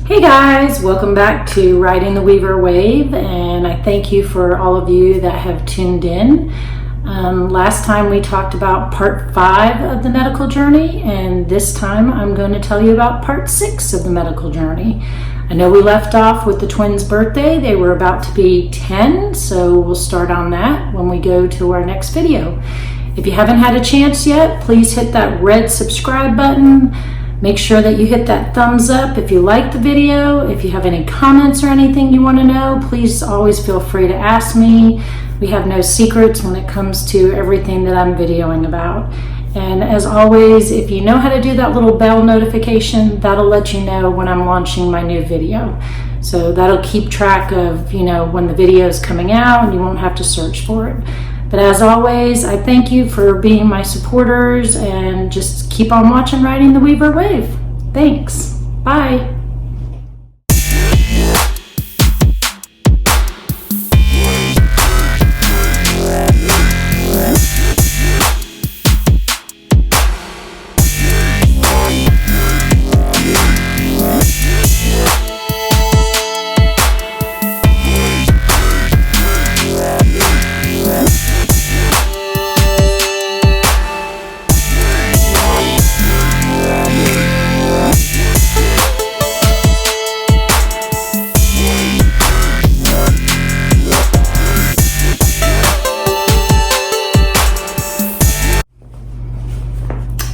Hey guys, welcome back to Riding the Weaver Wave, and I thank you for all of you that have tuned in. Last time we talked about part 5 of the medical journey, and this time I'm going to tell you about part 6 of the medical journey. I know we left off with the twins' birthday. They were about to be 10, so we'll start on that when we go to our next video. If you haven't had a chance yet, please hit that red subscribe button. Make sure that you hit that thumbs up if you like the video. If you have any comments or anything you want to know, please always feel free to ask me. We have no secrets when it comes to everything that I'm videoing about. And as always, if you know how to do that little bell notification, that'll let you know when I'm launching my new video. So that'll keep track of, when the video is coming out, and you won't have to search for it. But as always, I thank you for being my supporters, and just keep on watching Riding the Weaver Wave. Thanks. Bye.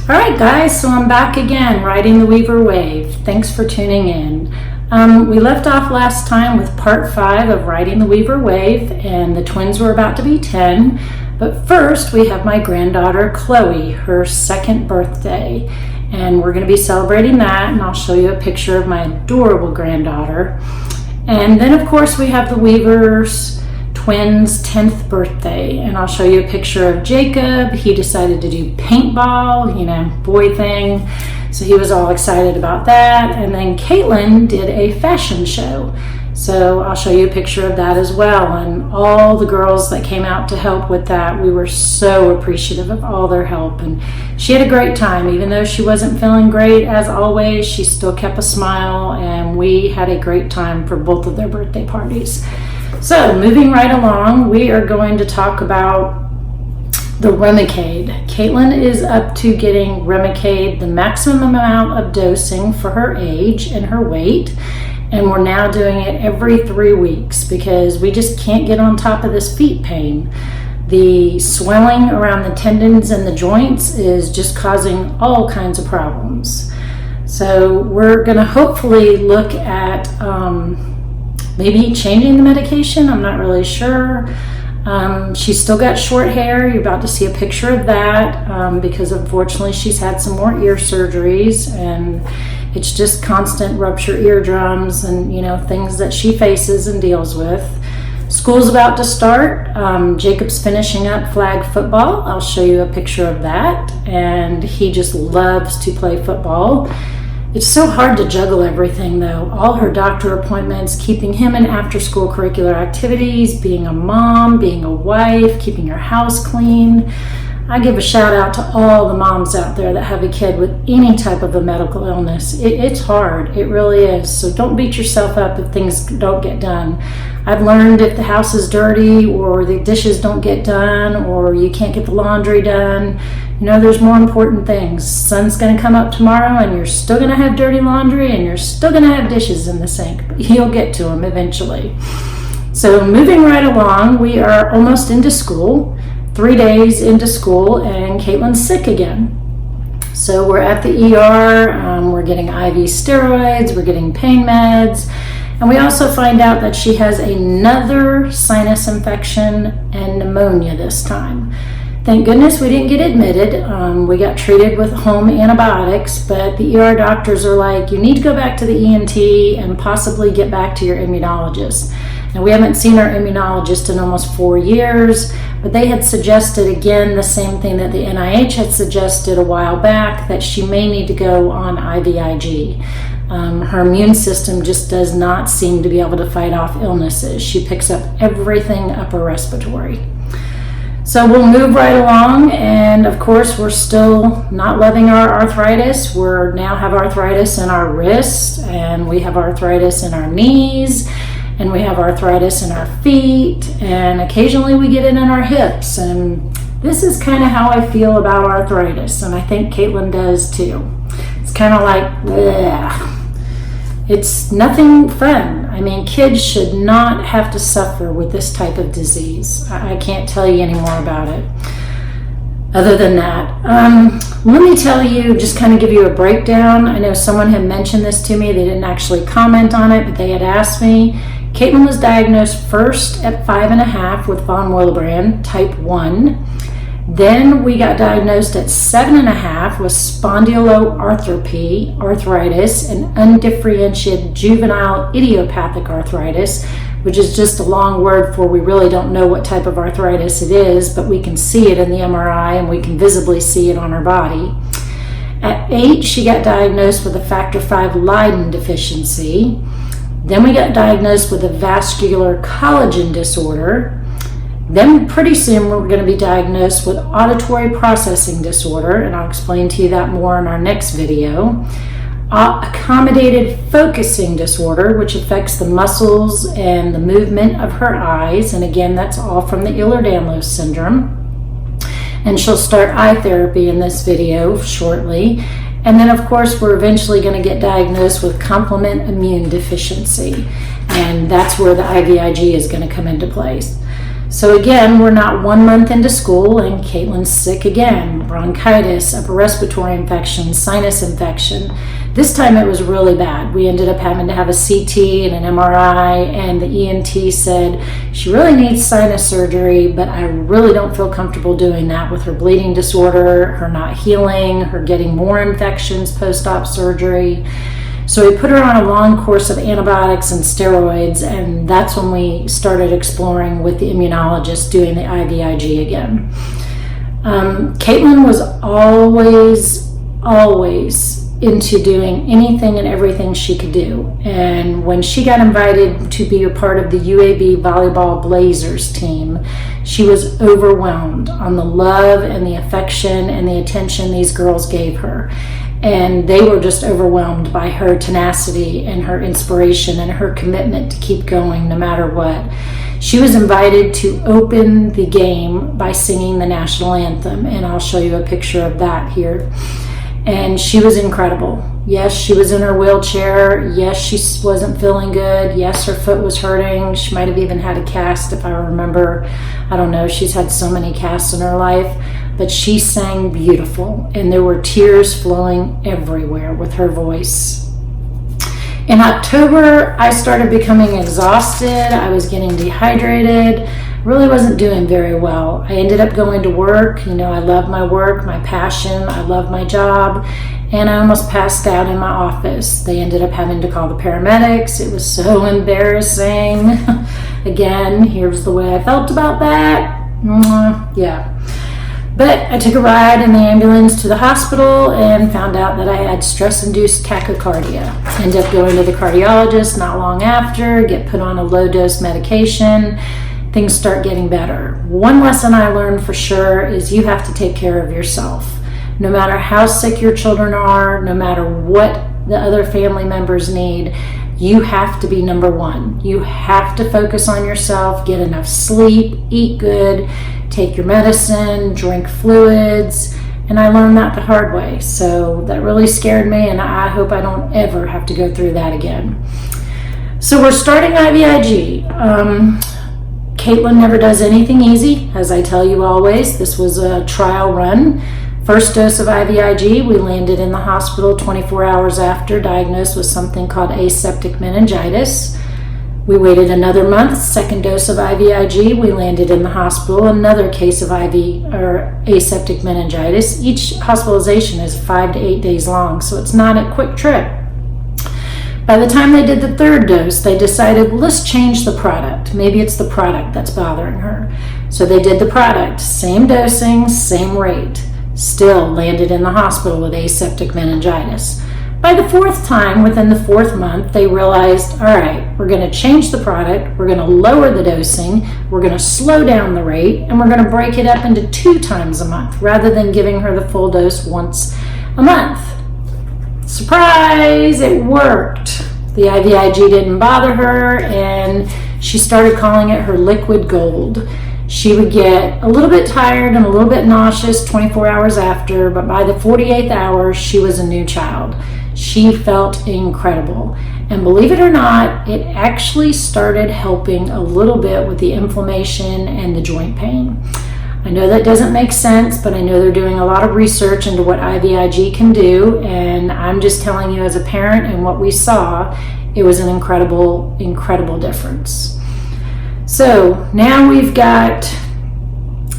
Alright guys, so I'm back again, Riding the Weaver Wave. Thanks for tuning in. We left off last time with part 5 of Riding the Weaver Wave, and the twins were about to be 10. But first, we have my granddaughter Chloe, her 2nd birthday. And we're going to be celebrating that, and I'll show you a picture of my adorable granddaughter. And then of course we have the Weavers twins' 10th birthday, and I'll show you a picture of Jacob. He decided to do paintball, boy thing, so he was all excited about that. And then Caitlin did a fashion show, so I'll show you a picture of that as well. And all the girls that came out to help with that, we were so appreciative of all their help, and she had a great time. Even though she wasn't feeling great, as always, she still kept a smile, and we had a great time for both of their birthday parties. So, moving right along, we are going to talk about the Remicade. Caitlin is up to getting Remicade, the maximum amount of dosing for her age and her weight, and we're now doing it every 3 weeks because we just can't get on top of this feet pain. The swelling around the tendons and the joints is just causing all kinds of problems. So we're going to hopefully look at maybe changing the medication. I'm not really sure. She's still got short hair. You're about to see a picture of that because unfortunately she's had some more ear surgeries, and it's just constant ruptured eardrums and things that she faces and deals with. School's about to start. Jacob's finishing up flag football. I'll show you a picture of that, and he just loves to play football. It's so hard to juggle everything though. All her doctor appointments, keeping him in after-school curricular activities, being a mom, being a wife, keeping her house clean. I give a shout out to all the moms out there that have a kid with any type of a medical illness. It's hard, it really is. So don't beat yourself up if things don't get done. I've learned if the house is dirty or the dishes don't get done or you can't get the laundry done, there's more important things. Sun's going to come up tomorrow and you're still going to have dirty laundry and you're still going to have dishes in the sink, but you'll get to them eventually. So moving right along, we are almost into school. 3 days into school, and Caitlin's sick again. So we're at the ER, we're getting IV steroids, we're getting pain meds, and we also find out that she has another sinus infection and pneumonia this time. Thank goodness we didn't get admitted. We got treated with home antibiotics, but the ER doctors are like, you need to go back to the ENT and possibly get back to your immunologist. Now, we haven't seen our immunologist in almost 4 years, but they had suggested again the same thing that the NIH had suggested a while back, that she may need to go on IVIG. Her immune system just does not seem to be able to fight off illnesses. She picks up everything upper respiratory. So we'll move right along, and of course we're still not loving our arthritis. We now have arthritis in our wrists, and we have arthritis in our knees, and we have arthritis in our feet, and occasionally we get it in our hips. And this is kind of how I feel about arthritis, and I think Caitlin does too. It's kind of like, bleh. It's nothing fun. I mean, kids should not have to suffer with this type of disease. I can't tell you any more about it. Other than that, let me tell you, just kind of give you a breakdown. I know someone had mentioned this to me. They didn't actually comment on it, but they had asked me. Caitlin was diagnosed first at 5.5 with von Willebrand, type 1. Then we got diagnosed at 7.5 with spondyloarthropy, arthritis, and undifferentiated juvenile idiopathic arthritis, which is just a long word for we really don't know what type of arthritis it is, but we can see it in the MRI and we can visibly see it on her body. At 8, she got diagnosed with a factor V Leiden deficiency. Then we got diagnosed with a vascular collagen disorder. Then pretty soon we're going to be diagnosed with auditory processing disorder, and I'll explain to you that more in our next video. Accommodated focusing disorder, which affects the muscles and the movement of her eyes, and again, that's all from the Ehlers-Danlos syndrome. And she'll start eye therapy in this video shortly. And then, of course, we're eventually going to get diagnosed with complement immune deficiency, and that's where the IVIG is going to come into place. So again, we're not 1 month into school and Caitlin's sick again. Bronchitis, upper respiratory infection, sinus infection. This time it was really bad. We ended up having to have a CT and an MRI, and the ENT said she really needs sinus surgery, but I really don't feel comfortable doing that with her bleeding disorder, her not healing, her getting more infections post-op surgery. So we put her on a long course of antibiotics and steroids, and that's when we started exploring with the immunologist doing the IVIG again. Caitlin was always into doing anything and everything she could do. And when she got invited to be a part of the UAB Volleyball Blazers team, she was overwhelmed on the love and the affection and the attention these girls gave her. And they were just overwhelmed by her tenacity and her inspiration and her commitment to keep going no matter what. She was invited to open the game by singing the national anthem, and I'll show you a picture of that here. And she was incredible. Yes, she was in her wheelchair. Yes, she wasn't feeling good. Yes, her foot was hurting. She might have even had a cast, if I remember. I don't know. She's had so many casts in her life. But she sang beautiful, and there were tears flowing everywhere with her voice. In October, I started becoming exhausted. I was getting dehydrated. Really wasn't doing very well. I ended up going to work. You know, I love my work, my passion. I love my job. And I almost passed out in my office. They ended up having to call the paramedics. It was so embarrassing. Again, here's the way I felt about that. Yeah. But I took a ride in the ambulance to the hospital and found out that I had stress-induced tachycardia. Ended up going to the cardiologist not long after, get put on a low-dose medication. Things start getting better. One lesson I learned for sure is you have to take care of yourself. No matter how sick your children are, no matter what the other family members need, you have to be number one. You have to focus on yourself, get enough sleep, eat good, take your medicine, drink fluids, and I learned that the hard way. So that really scared me, and I hope I don't ever have to go through that again. So we're starting IVIG. Caitlin never does anything easy, as I tell you always. This was a trial run. First dose of IVIG, we landed in the hospital 24 hours after, diagnosed with something called aseptic meningitis. We waited another month, second dose of IVIG, we landed in the hospital, another case of aseptic meningitis. Each hospitalization is 5 to 8 days long, so it's not a quick trip. By the time they did the third dose, they decided, well, let's change the product. Maybe it's the product that's bothering her. So they did the product, same dosing, same rate. Still landed in the hospital with aseptic meningitis. By the fourth time, within the fourth month, they realized, all right, we're going to change the product, we're going to lower the dosing, we're going to slow down the rate, and we're going to break it up into 2 times a month rather than giving her the full dose once a month. Surprise, it worked. The IVIG didn't bother her, and she started calling it her liquid gold. She would get a little bit tired and a little bit nauseous 24 hours after, but by the 48th hour, she was a new child. She felt incredible. And believe it or not, it actually started helping a little bit with the inflammation and the joint pain. I know that doesn't make sense, but I know they're doing a lot of research into what IVIG can do, and I'm just telling you as a parent and what we saw, it was an incredible, incredible difference. So now we've got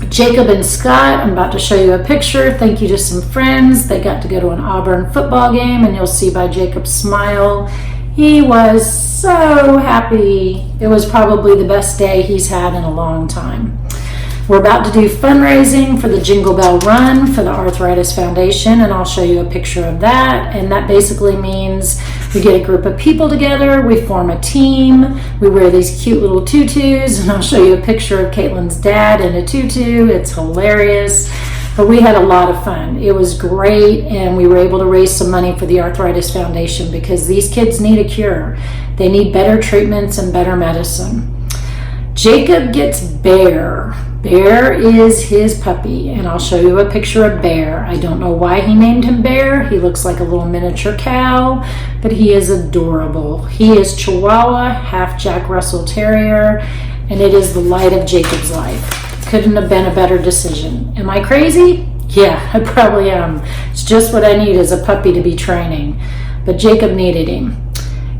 Jacob and Scott. I'm about to show you a picture. Thank you to some friends. They got to go to an Auburn football game, and you'll see by Jacob's smile, he was so happy. It was probably the best day he's had in a long time. We're about to do fundraising for the Jingle Bell Run for the Arthritis Foundation, and I'll show you a picture of that. And that basically means we get a group of people together, we form a team, we wear these cute little tutus, and I'll show you a picture of Caitlin's dad in a tutu. It's hilarious, but we had a lot of fun. It was great, and we were able to raise some money for the Arthritis Foundation because these kids need a cure. They need better treatments and better medicine. Jacob gets Bear. Bear is his puppy, and I'll show you a picture of Bear. I don't know why he named him Bear. He looks like a little miniature cow, but he is adorable. He is Chihuahua, half Jack Russell Terrier, and it is the light of Jacob's life. Couldn't have been a better decision. Am I crazy? Yeah, I probably am. It's just what I need as a puppy to be training, but Jacob needed him.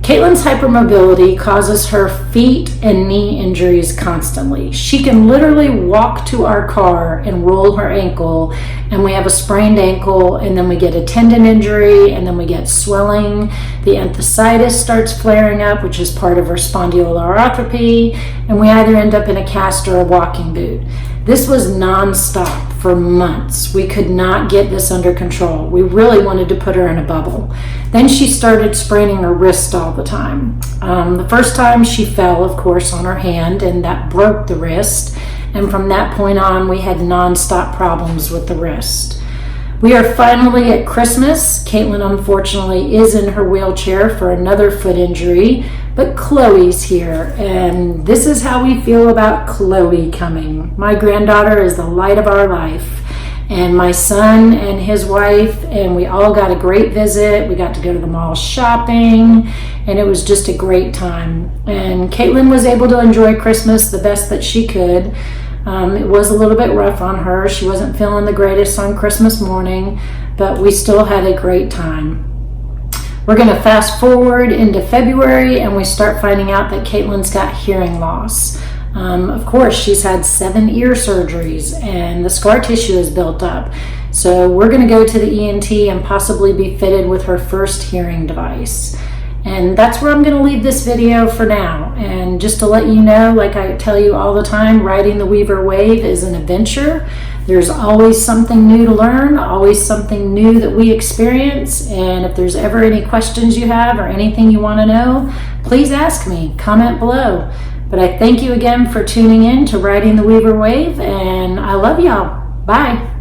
Caitlin's hypermobility causes her feet and knee injuries constantly. She can literally walk to our car and roll her ankle, and we have a sprained ankle, and then we get a tendon injury, and then we get swelling. The enthesitis starts flaring up, which is part of her spondyloarthropathy, and we either end up in a cast or a walking boot. This was nonstop for months. We could not get this under control. We really wanted to put her in a bubble. Then she started spraining her wrist all the time. The first time she fell, of course, on her hand, and that broke the wrist. And from that point on, we had nonstop problems with the wrist. We are finally at Christmas. Caitlin, unfortunately, is in her wheelchair for another foot injury, but Chloe's here, and this is how we feel about Chloe coming. My granddaughter is the light of our life, and my son and his wife, and we all got a great visit. We got to go to the mall shopping, and it was just a great time. And Caitlin was able to enjoy Christmas the best that she could. It was a little bit rough on her. She wasn't feeling the greatest on Christmas morning, but we still had a great time. We're going to fast forward into February, and we start finding out that Caitlin's got hearing loss. Of course, she's had 7 ear surgeries, and the scar tissue is built up. So we're going to go to the ENT and possibly be fitted with her first hearing device. And that's where I'm going to leave this video for now. And just to let you know, like I tell you all the time, riding the Weaver Wave is an adventure. There's always something new to learn, always something new that we experience. And if there's ever any questions you have or anything you want to know, please ask me, comment below. But I thank you again for tuning in to Riding the Weaver Wave, and I love y'all. Bye.